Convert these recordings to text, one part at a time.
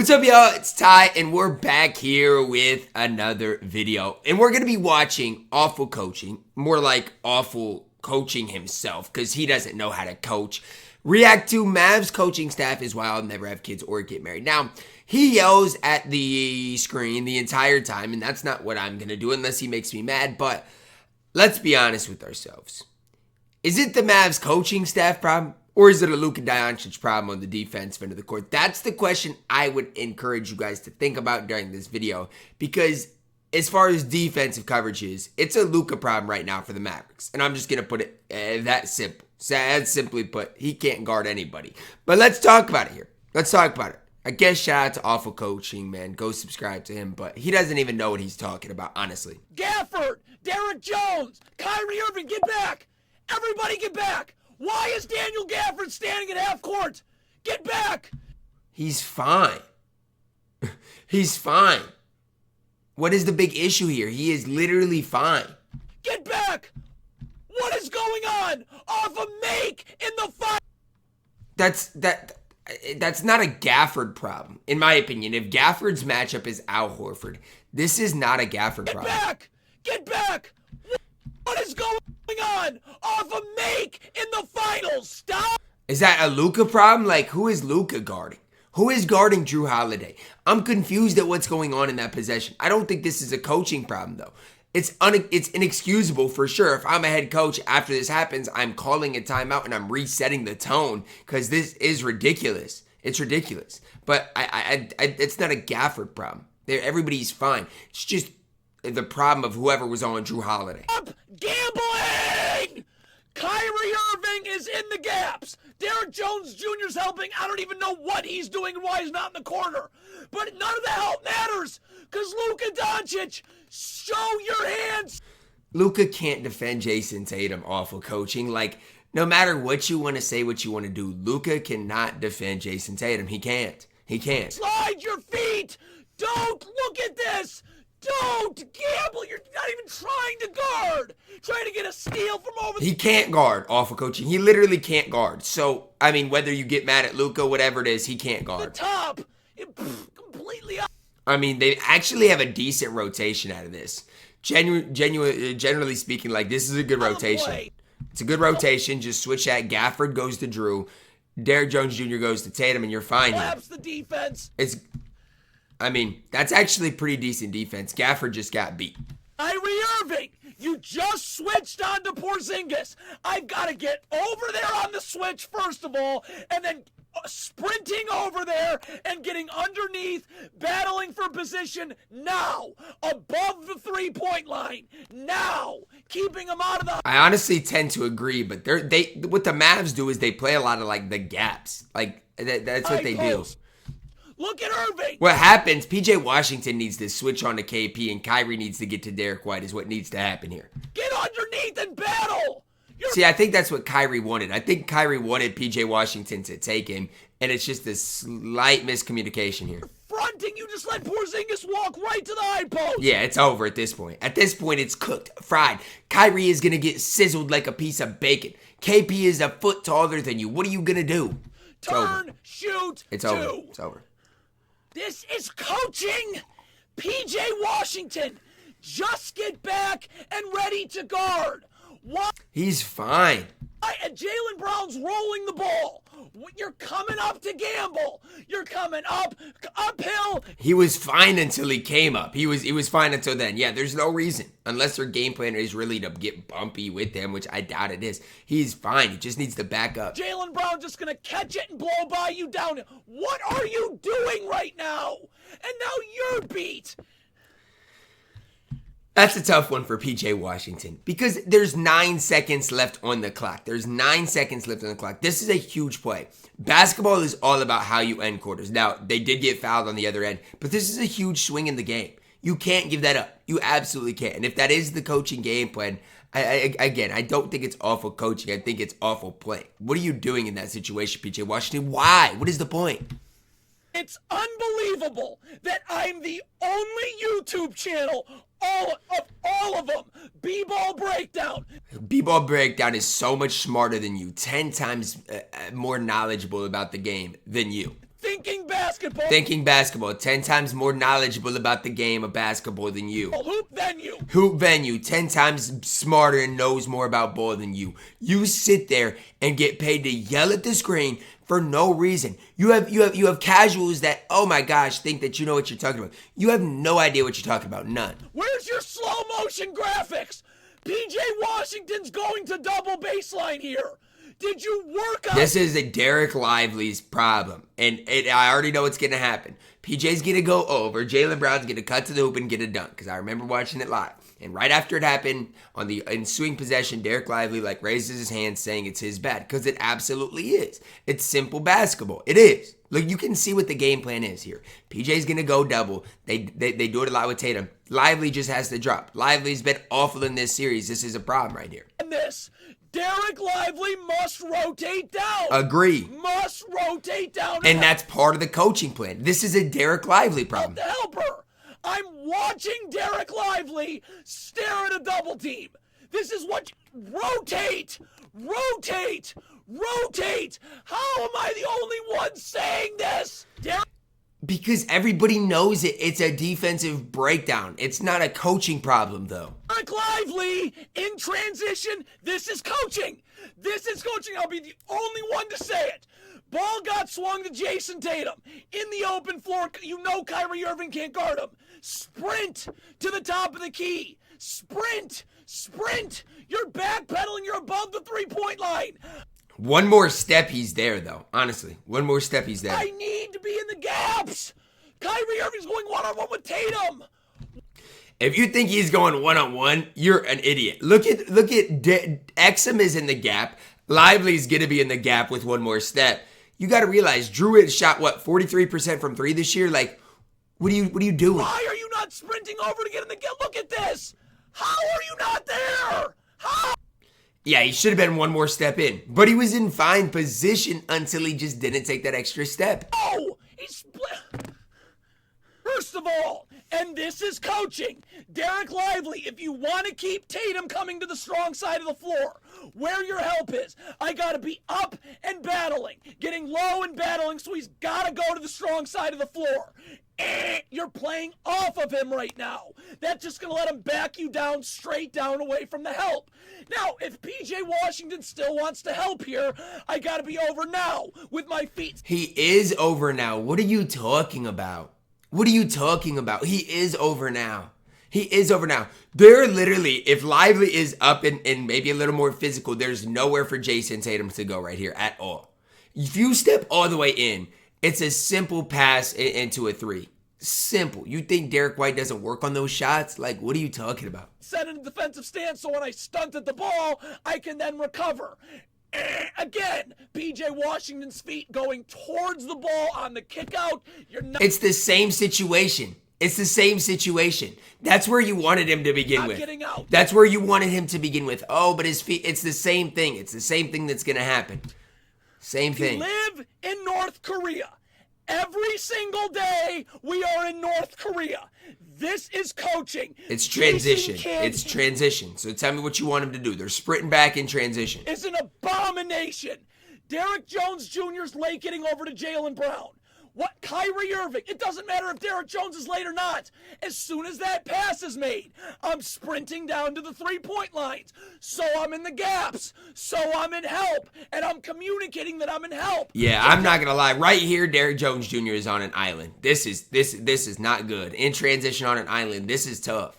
What's up, y'all? It's Ty, and we're back here with another video. And we're going to be watching awful coaching, more like awful coaching himself, because he doesn't know how to coach. React to Mavs coaching staff is wild, never have kids or get married. Now, he yells at the screen the entire time, and that's not what I'm going to do unless he makes me mad. But let's be honest with ourselves. Is it the Mavs coaching staff problem? Or is it a Luka Doncic problem on the defensive end of the court? That's the question I would encourage you guys to think about during this video. Because as far as defensive coverage is, it's a Luka problem right now for the Mavericks. And I'm just going to put it that simple. That's simply put, he can't guard anybody. But let's talk about it here. Let's talk about it. I guess shout out to awful coaching, man. Go subscribe to him. But he doesn't even know what he's talking about, honestly. Gafford, Derek Jones, Kyrie Irving, get back. Everybody get back. Why is Daniel Gafford standing at half court? Get back! He's fine. He's fine. What is the big issue here? He is literally fine. Get back! What is going on? Off a make in the fight! That's not a Gafford problem, in my opinion. If Gafford's matchup is Al Horford, this is not a Gafford problem. Get back! Get back! What is going on? Off a make in the finals. Stop. Is that a Luka problem? Like, who is Luka guarding? Who is guarding Drew Holiday? I'm confused at what's going on in that possession. I don't think this is a coaching problem, though. It's inexcusable for sure. If I'm a head coach after this happens, I'm calling a timeout and I'm resetting the tone because this is ridiculous. It's ridiculous. But it's not a Gafford problem. Everybody's fine. It's just the problem of whoever was on Drew Holiday. Stop gambling! Kyrie Irving is in the gaps. Derek Jones Jr. is helping. I don't even know what he's doing and why he's not in the corner. But none of the help matters because Luka Doncic, show your hands. Luka can't defend Jason Tatum. Awful coaching. Like, no matter what you want to say, what you want to do, Luka cannot defend Jason Tatum. He can't. He can't. Slide your feet. Don't look at this. Don't gamble. You're not even trying to guard. Trying to get a steal from over. He can't guard. Awful coaching. He literally can't guard. So, I mean, whether you get mad at Luka, whatever it is, he can't guard. The top. Completely up. I mean, they actually have a decent rotation out of this. Generally speaking, like, this is a good rotation. It's a good rotation. Just switch that. Gafford goes to Drew. Derek Jones Jr. goes to Tatum, and you're fine here. Collapse the defense. I mean, that's actually pretty decent defense. Gafford just got beat. Kyrie Irving, you just switched on to Porzingis. I've got to get over there on the switch first of all, and then sprinting over there and getting underneath, battling for position now, above the three-point line, now, keeping them out of the... I honestly tend to agree, but what the Mavs do is they play a lot of, like, the gaps. Like, that's what they do. Look at Irving. What happens, PJ Washington needs to switch on to KP and Kyrie needs to get to Derek White is what needs to happen here. Get underneath and battle. See, I think that's what Kyrie wanted. I think Kyrie wanted PJ Washington to take him, and it's just a slight miscommunication here. Fronting, you just let Porzingis walk right to the high post. Yeah, it's over at this point. At this point, it's cooked, fried. Kyrie is going to get sizzled like a piece of bacon. KP is a foot taller than you. What are you going to do? Turn, shoot, it's over. It's over. This is coaching. PJ Washington, just get back and ready to guard. What? He's fine. And Jaylen Brown's rolling the ball. You're coming up to gamble. You're coming uphill. He was fine until he came up. He was fine until then. Yeah, there's no reason. Unless their game plan is really to get bumpy with him, which I doubt it is. He's fine. He just needs to back up. Jaylen Brown just going to catch it and blow by you down. What are you doing right now? And now you're beat. That's a tough one for PJ Washington because there's 9 seconds left on the clock. There's 9 seconds left on the clock. This is a huge play. Basketball is all about how you end quarters. Now, they did get fouled on the other end, but this is a huge swing in the game. You can't give that up. You absolutely can't. And if that is the coaching game plan, I don't think it's awful coaching. I think it's awful play. What are you doing in that situation, PJ Washington? Why? What is the point? It's unbelievable that I'm the only YouTube channel all of them. B-ball breakdown. B-ball breakdown is so much smarter than you. 10 times more knowledgeable about the game than you. Thinking basketball. Thinking basketball. 10 times more knowledgeable about the game of basketball than you. Hoop venue. Hoop venue. 10 times smarter and knows more about ball than you. You sit there and get paid to yell at the screen for no reason. You have casuals that, oh my gosh, think that you know what you're talking about. You have no idea what you're talking about. None. Where's your slow motion graphics? PJ Washington's going to double baseline here. Did you work on this? Is a Derek Lively's problem. And I already know what's going to happen. PJ's going to go over. Jaylen Brown's going to cut to the hoop and get a dunk. Because I remember watching it live. And right after it happened, on the ensuing possession, Derek Lively raises his hand saying it's his bad. Because it absolutely is. It's simple basketball. It is. Look, you can see what the game plan is here. PJ's going to go double. They do it a lot with Tatum. Lively just has to drop. Lively's been awful in this series. This is a problem right here. And this, Derek Lively must rotate down. Agree. Must rotate down. And that's part of the coaching plan. This is a Derek Lively problem. The helper. I'm watching Derek Lively stare at a double team. This is what rotate. How am I the only one saying this? Because everybody knows it. It's a defensive breakdown. It's not a coaching problem, though. Derek Lively in transition. This is coaching. I'll be the only one to say it. Ball got swung to Jason Tatum. In the open floor, you know Kyrie Irving can't guard him. Sprint to the top of the key. Sprint. You're backpedaling. You're above the three-point line. One more step, he's there, though. Honestly, one more step, he's there. I need to be in the gaps. Kyrie Irving's going one-on-one with Tatum. If you think he's going one-on-one, you're an idiot. Look at Exum is in the gap. Lively's going to be in the gap with one more step. You got to realize Drew had shot, 43% from three this year? What are you doing? Why are you not sprinting over to get in the gap? Look at this. How are you not there? How? Yeah, he should have been one more step in. But he was in fine position until he just didn't take that extra step. Oh, he split. First of all, and this is coaching, Derek Lively, if you want to keep Tatum coming to the strong side of the floor, where your help is, I got to be up and battling, getting low and battling, so he's got to go to the strong side of the floor. You're playing off of him right now. That's just going to let him back you down, straight down away from the help. Now, if PJ Washington still wants to help here, I got to be over now with my feet. He is over now. What are you talking about? He is over now. They're literally, if Lively is up and maybe a little more physical, there's nowhere for Jason Tatum to go right here at all. If you step all the way in, it's a simple pass into a three. Simple. You think Derek White doesn't work on those shots? What are you talking about? Set in a defensive stance so when I stunt at the ball, I can then recover. Again, PJ Washington's feet going towards the ball on the kick out. It's the same situation. That's where you wanted him to begin with. Getting out. That's where you wanted him to begin with. Oh, but his feet, it's the same thing. It's the same thing that's going to happen. Same thing. We live in North Korea. Every single day we are in North Korea. This is coaching. It's transition. So tell me what you want him to do. They're sprinting back in transition. It's an abomination. Derek Jones Jr.'s late getting over to Jaylen Brown. What? Kyrie Irving. It doesn't matter if Derek Jones is late or not. As soon as that pass is made, I'm sprinting down to the three-point lines. So I'm in the gaps. So I'm in help. And I'm communicating that I'm in help. Yeah, I'm not going to lie. Right here, Derek Jones Jr. is on an island. This is not good. In transition on an island, this is tough.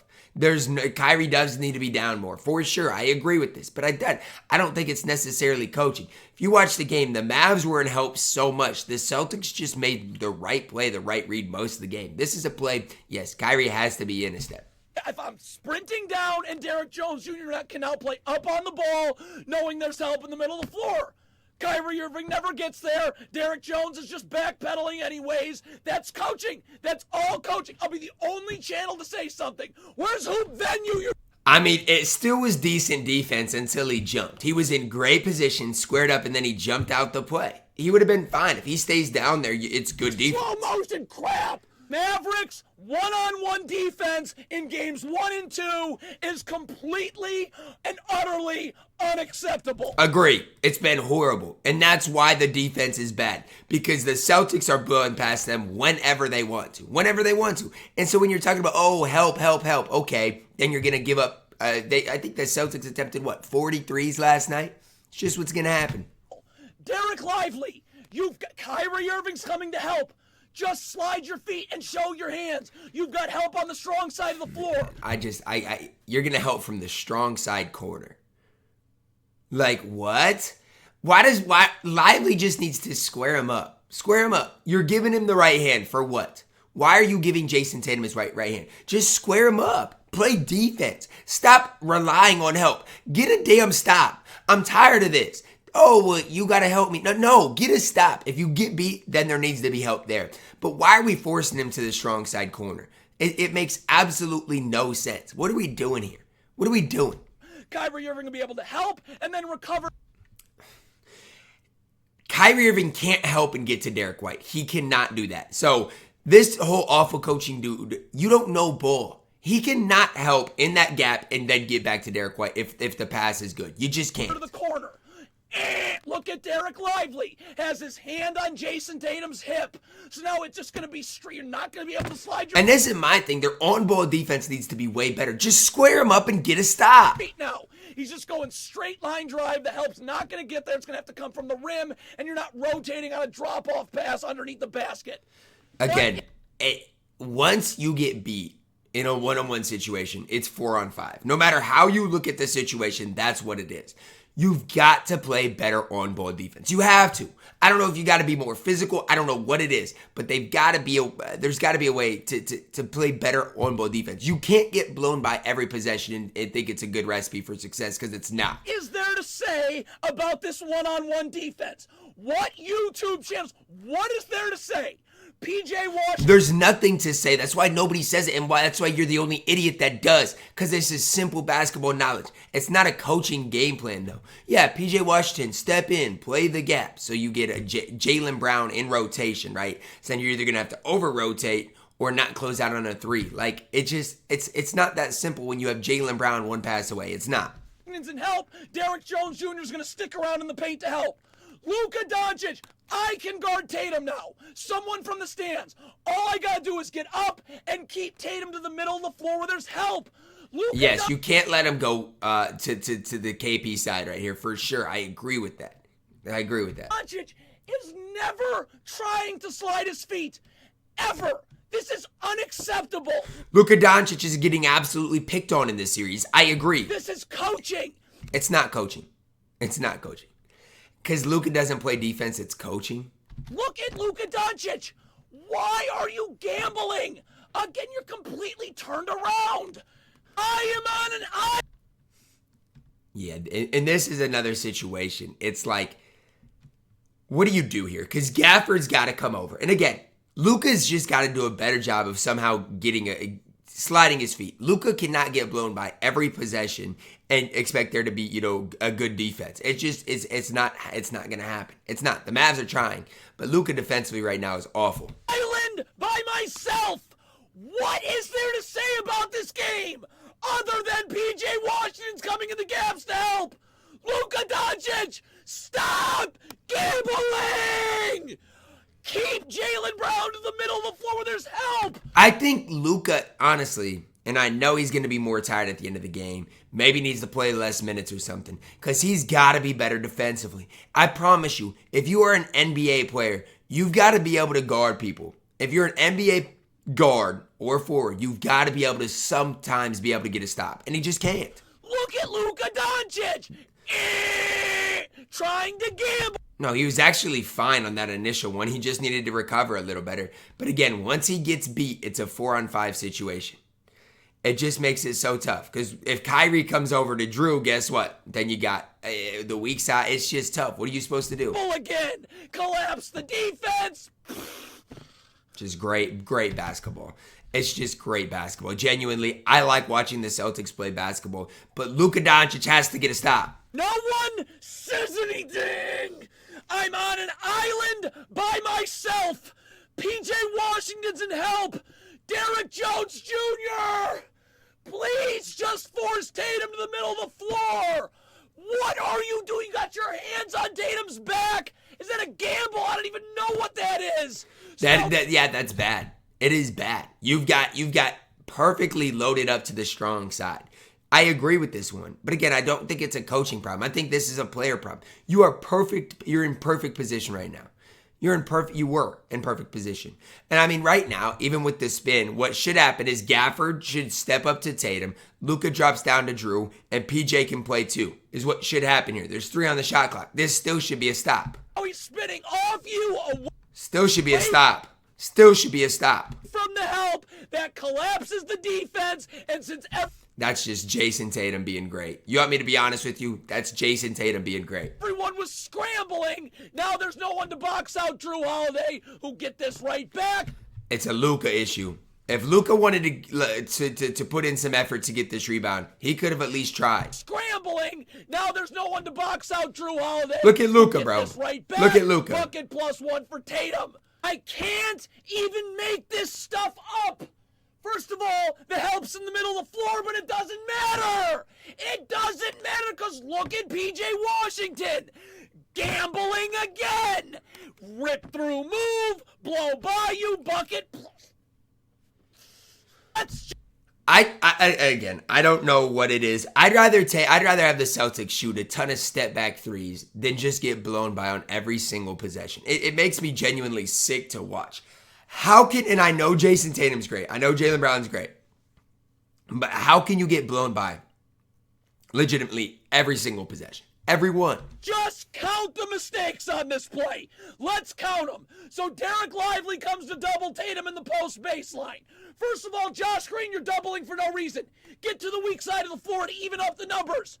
Kyrie does need to be down more, for sure. I agree with this, but I don't think it's necessarily coaching. If you watch the game, the Mavs were in help so much. The Celtics just made the right play, the right read most of the game. This is a play, yes, Kyrie has to be in a step. If I'm sprinting down and Derek Jones Jr. can now play up on the ball, knowing there's help in the middle of the floor. Kyrie Irving never gets there. Derek Jones is just backpedaling anyways. That's coaching. That's all coaching. I'll be the only channel to say something. Where's hoop venue? I mean, it still was decent defense until he jumped. He was in great position, squared up, and then he jumped out the play. He would have been fine. If he stays down there, it's good defense. Slow motion crap. Mavericks one-on-one defense in games 1 and 2 is completely and utterly unacceptable. Agree. It's been horrible. And that's why the defense is bad. Because the Celtics are blowing past them whenever they want to. Whenever they want to. And so when you're talking about, oh, help, okay, then you're going to give up. I think the Celtics attempted, 43s last night? It's just what's going to happen. Derek Lively, you've got Kyrie Irving's coming to help. Just slide your feet and show your hands. You've got help on the strong side of the floor. You're going to help from the strong side corner. Like, what? Why Lively just needs to square him up. Square him up. You're giving him the right hand for what? Why are you giving Jason Tatum his right hand? Just square him up. Play defense. Stop relying on help. Get a damn stop. I'm tired of this. Oh, well, you got to help me. No, get a stop. If you get beat, then there needs to be help there. But why are we forcing him to the strong side corner? It makes absolutely no sense. What are we doing here? What are we doing? Kyrie Irving will be able to help and then recover. Kyrie Irving can't help and get to Derek White. He cannot do that. So this whole awful coaching dude, you don't know ball. He cannot help in that gap and then get back to Derek White if the pass is good. You just can't. To the corner. Look at Derek Lively. Has his hand on Jason Tatum's hip. So now it's just going to be straight. You're not going to be able to slide your... And this is my thing. Their on-ball defense needs to be way better. Just square him up and get a stop. No, he's just going straight line drive. The help's not going to get there. It's going to have to come from the rim. And you're not rotating on a drop-off pass underneath the basket. Again, once you get beat in a one-on-one situation, it's 4-on-5. No matter how you look at the situation, that's what it is. You've got to play better on-ball defense. You have to. I don't know if you got to be more physical. I don't know what it is, but there's got to be a way to play better on-ball defense. You can't get blown by every possession and think it's a good recipe for success because it's not. Is there to say about this one-on-one defense? What YouTube channels? What is there to say? PJ Washington. There's nothing to say. That's why nobody says it, and that's why you're the only idiot that does. Because this is simple basketball knowledge. It's not a coaching game plan, though. Yeah, PJ Washington, step in, play the gap, so you get a Jaylen Brown in rotation, right? So then you're either gonna have to over-rotate or not close out on a three. Like it's not that simple when you have Jaylen Brown one pass away. It's not. And help. Derek Jones Jr. is gonna stick around in the paint to help. Luka Doncic, I can guard Tatum now. Someone from the stands. All I gotta do is get up and keep Tatum to the middle of the floor where there's help. Yes, you can't let him go to the KP side right here for sure. I agree with that. Doncic is never trying to slide his feet. Ever. This is unacceptable. Luka Doncic is getting absolutely picked on in this series. I agree. This is coaching. It's not coaching. Because Luka doesn't play defense, it's coaching. Look at Luka Doncic. Why are you gambling? Again, you're completely turned around. I am on an eye. Yeah, and this is another situation. It's like, what do you do here? Because Gafford's got to come over. And again, Luka's just got to do a better job of somehow sliding his feet. Luka cannot get blown by every possession and expect there to be, a good defense. It's not going to happen. It's not. The Mavs are trying, but Luka defensively right now is awful. Island by myself. What is there to say about this game other than PJ Washington's coming in the gaps to help? Luka Doncic, stop gambling. Keep Jaylen Brown to the middle of the floor where there's help. I think Luka, honestly, and I know he's going to be more tired at the end of the game, maybe needs to play less minutes or something, because he's got to be better defensively. I promise you, if you are an NBA player, you've got to be able to guard people. If you're an NBA guard or forward, you've got to be able to sometimes be able to get a stop, and he just can't. Look at Luka Doncic. Trying to gamble. No, he was actually fine on that initial one. He just needed to recover a little better. But again, once he gets beat, it's a 4-on-5 situation. It just makes it so tough. Because if Kyrie comes over to Drew, guess what? Then you got the weak side. It's just tough. What are you supposed to do? Again, collapse the defense. Just great basketball. It's just great basketball. Genuinely, I like watching the Celtics play basketball. But Luka Doncic has to get a stop. No one says anything. I'm on an island by myself. PJ Washington's in help. Derrick Jones Jr. Please just force Tatum to the middle of the floor. What are you doing? You got your hands on Tatum's back. Is that a gamble? I don't even know what that is. Yeah, that's bad. It is bad. You've got perfectly loaded up to the strong side. I agree with this one. But again, I don't think it's a coaching problem. I think this is a player problem. You are perfect. You're in perfect position right now. You were in perfect position. And I mean, right now, even with the spin, what should happen is Gafford should step up to Tatum, Luka drops down to Drew, and PJ can play too, is what should happen here. There's 3 on the shot clock. This still should be a stop. Oh, he's spinning off you. Still should be a stop. Still should be a stop. From the help that collapses the defense, and since that's just Jason Tatum being great. You want me to be honest with you? That's Jason Tatum being great. Everyone was scrambling. Now there's no one to box out Drew Holiday, who'll get this right back. It's a Luka issue. If Luka wanted to put in some effort to get this rebound, he could have at least tried. Scrambling. Now there's no one to box out Drew Holiday. Look at Luka, bro. Right back. Look at Luka. Bucket +1 for Tatum. I can't even make this stuff up. First of all, the help's in the middle of the floor, but it doesn't matter. It doesn't matter because look at PJ Washington. Gambling again. Rip through move, blow by you, bucket. That's I don't know what it is. I'd rather have the Celtics shoot a ton of step back threes than just get blown by on every single possession. It makes me genuinely sick to watch. And I know Jason Tatum's great. I know Jaylen Brown's great. But how can you get blown by legitimately every single possession? Every one. Just count the mistakes on this play. Let's count them. So Derek Lively comes to double Tatum in the post baseline. First of all, Josh Green, you're doubling for no reason. Get to the weak side of the floor to even up the numbers.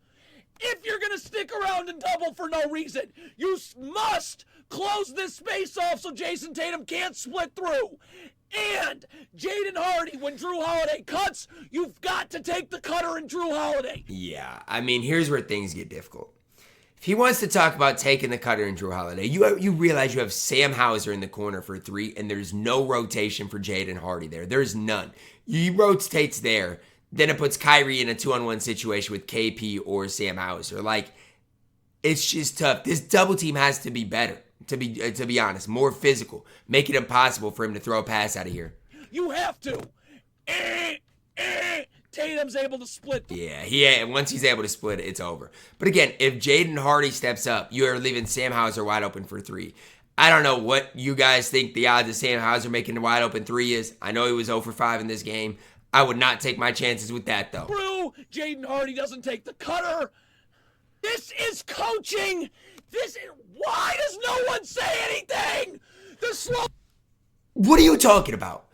If you're going to stick around and double for no reason, you must close this space off so Jason Tatum can't split through. And Jaden Hardy, when Drew Holiday cuts, you've got to take the cutter in Drew Holiday. Yeah, I mean, here's where things get difficult. If he wants to talk about taking the cutter in Drew Holiday, you realize you have Sam Hauser in the corner for 3, and there's no rotation for Jaden Hardy there. There's none. He rotates there. Then it puts Kyrie in a 2-on-1 situation with KP or Sam Hauser. Like, it's just tough. This double team has to be better, to be honest. More physical. Make it impossible for him to throw a pass out of here. You have to. Tatum's able to split. Yeah, once he's able to split it, it's over. But again, if Jaden Hardy steps up, you are leaving Sam Hauser wide open for 3. I don't know what you guys think the odds of Sam Hauser making a wide open 3 is. I know he was 0 for 5 in this game. I would not take my chances with that, though. True. Jaden Hardy doesn't take the cutter. This is coaching. Why does no one say anything? What are you talking about?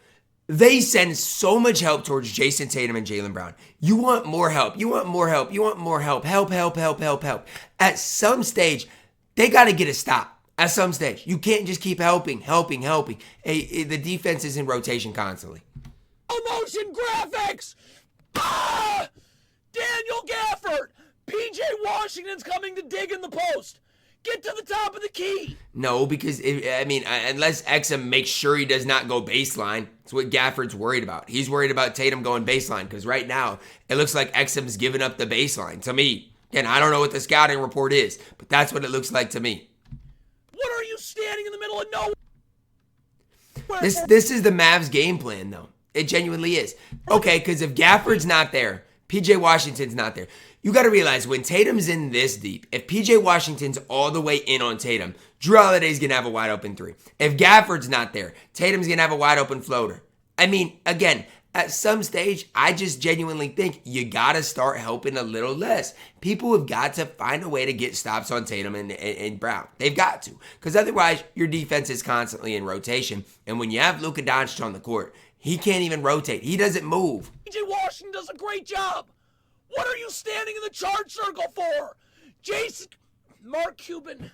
They send so much help towards Jason Tatum and Jaylen Brown. You want more help. You want more help. You want more help. Help. At some stage, they got to get a stop. At some stage. You can't just keep helping. Hey, the defense is in rotation constantly. Motion graphics. Daniel Gafford. PJ Washington's coming to dig in the post. Get to the top of the key. No, because, unless Exum makes sure he does not go baseline, that's what Gafford's worried about. He's worried about Tatum going baseline because right now, it looks like Exum's giving up the baseline to me. And I don't know what the scouting report is, but that's what it looks like to me. What are you standing in the middle of nowhere? This is the Mavs game plan, though. It genuinely is. Okay, because if Gafford's not there, PJ Washington's not there. You got to realize when Tatum's in this deep, if PJ Washington's all the way in on Tatum, Drew Holiday's going to have a wide open 3. If Gafford's not there, Tatum's going to have a wide open floater. I mean, again, at some stage, I just genuinely think you got to start helping a little less. People have got to find a way to get stops on Tatum and Brown. They've got to. Because otherwise, your defense is constantly in rotation. And when you have Luka Doncic on the court, he can't even rotate. He doesn't move. PJ Washington does a great job. What are you standing in the charge circle for? Mark Cuban.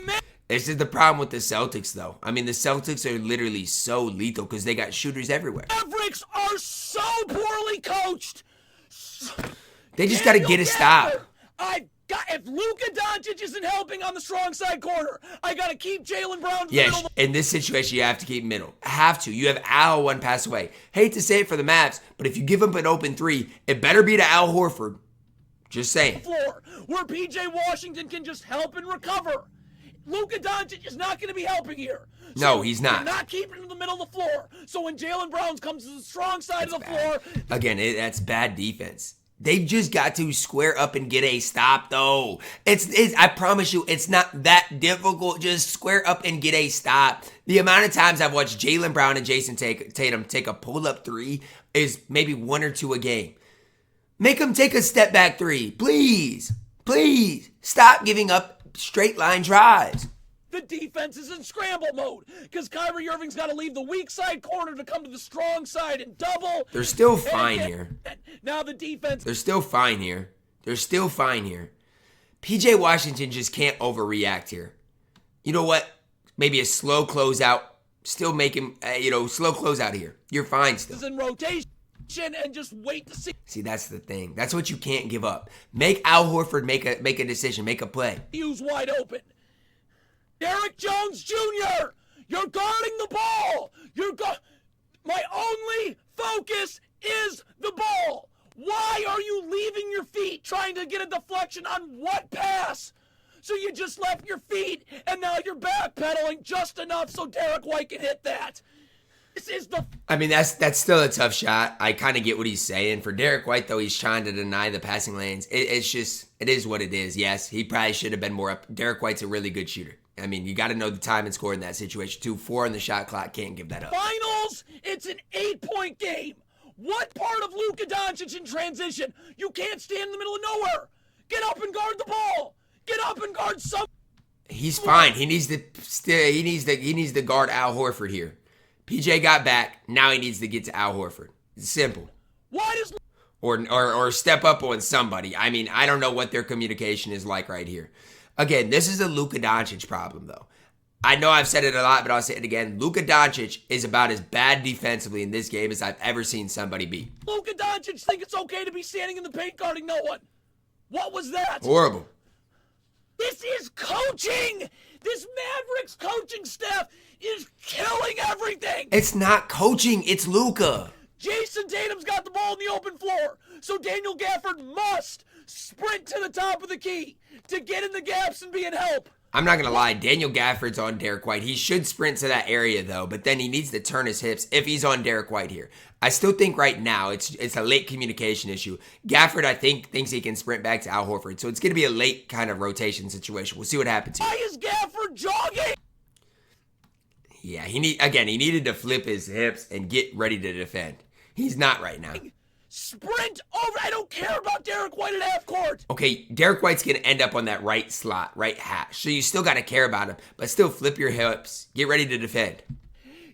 Man. This is the problem with the Celtics, though. I mean, the Celtics are literally so lethal because they got shooters everywhere. Mavericks are so poorly coached. They just got to get a stop. I If Luka Doncic isn't helping on the strong side corner, I got to keep Jaylen Brown. Yes, in this situation, you have to keep middle. Have to. You have Al one pass away. Hate to say it for the Mavs, but if you give up an open three, it better be to Al Horford. Just saying. Floor where PJ Washington can just help and recover. Luka Doncic is not going to be helping here. No, he's not. You're not keeping him in the middle of the floor. So when Jaylen Brown comes to the strong side of the floor. Again, that's bad defense. They've just got to square up and get a stop, though. I promise you, it's not that difficult. Just square up and get a stop. The amount of times I've watched Jaylen Brown and Jason Tatum take a pull-up three is maybe 1 or 2 a game. Make them take a step-back three. Please. Please. Stop giving up straight-line drives. The defense is in scramble mode because Kyrie Irving's got to leave the weak side corner to come to the strong side and double. They're still fine here. Now the defense. They're still fine here. They're still fine here. PJ Washington just can't overreact here. You know what? Maybe a slow closeout. Still make him, slow closeout here. You're fine still. Is in rotation and just wait to see. See, that's the thing. That's what you can't give up. Make Al Horford make a decision, make a play. Who's wide open? Derrick Jones Jr., you're guarding the ball. My only focus is the ball. Why are you leaving your feet trying to get a deflection on what pass? So you just left your feet, and now you're backpedaling just enough so Derek White can hit that. I mean, that's still a tough shot. I kind of get what he's saying. For Derek White, though, he's trying to deny the passing lanes. It is what it is. Yes, he probably should have been more up. Derek White's a really good shooter. I mean, you got to know the time and score in that situation, too. 4 on the shot clock, can't give that up. Finals, it's an 8-point game. What part of Luka Doncic in transition? You can't stand in the middle of nowhere. Get up and guard the ball. Get up and guard some. He's fine. He needs to guard Al Horford here. PJ got back. Now he needs to get to Al Horford. It's simple. Why does or step up on somebody. I mean, I don't know what their communication is like right here. Again, this is a Luka Doncic problem, though. I know I've said it a lot, but I'll say it again. Luka Doncic is about as bad defensively in this game as I've ever seen somebody be. Luka Doncic think it's okay to be standing in the paint guarding no one. What was that? Horrible. This is coaching. This Mavericks coaching staff is killing everything. It's not coaching. It's Luka. Jason Tatum's got the ball in the open floor, so Daniel Gafford must sprint to the top of the key to get in the gaps and be in help. I'm not going to lie. Daniel Gafford's on Derek White. He should sprint to that area, though, but then he needs to turn his hips if he's on Derek White here. I still think right now it's a late communication issue. Gafford, I think, thinks he can sprint back to Al Horford, so it's going to be a late kind of rotation situation. We'll see what happens here. Why is Gafford jogging? Yeah, he needed to flip his hips and get ready to defend. He's not right now. Sprint over. I don't care about Derek White at half court. Okay, Derek White's going to end up on that right slot, right hash. So you still got to care about him, but still flip your hips. Get ready to defend.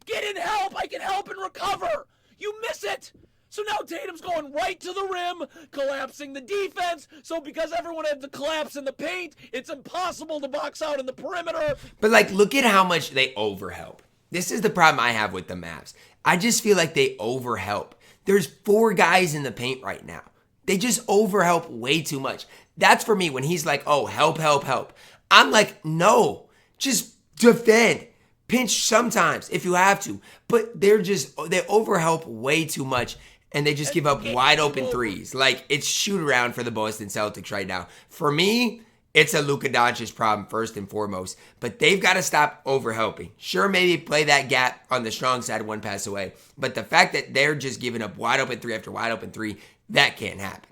Get in help. I can help and recover. You miss it. So now Tatum's going right to the rim, collapsing the defense. So because everyone had to collapse in the paint, it's impossible to box out in the perimeter. But look at how much they overhelp. This is the problem I have with the Mavs. I just feel like they overhelp. There's 4 guys in the paint right now. They just overhelp way too much. That's for me when he's like, oh, help, help, help. I'm like, no, just defend. Pinch sometimes if you have to. But they overhelp way too much. And they just give up wide open threes. It's shoot around for the Boston Celtics right now. For me, it's a Luka Doncic problem first and foremost. But they've got to stop overhelping. Sure, maybe play that gap on the strong side 1 pass away. But the fact that they're just giving up wide open 3 after wide open 3, that can't happen.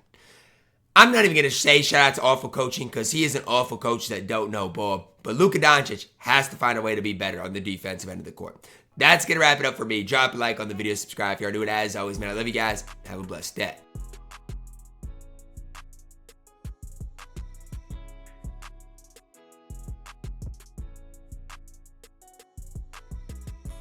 I'm not even going to say shout out to awful coaching because he is an awful coach that don't know ball. But Luka Doncic has to find a way to be better on the defensive end of the court. That's going to wrap it up for me. Drop a like on the video, subscribe if you are new. And as always, man, I love you guys. Have a blessed day.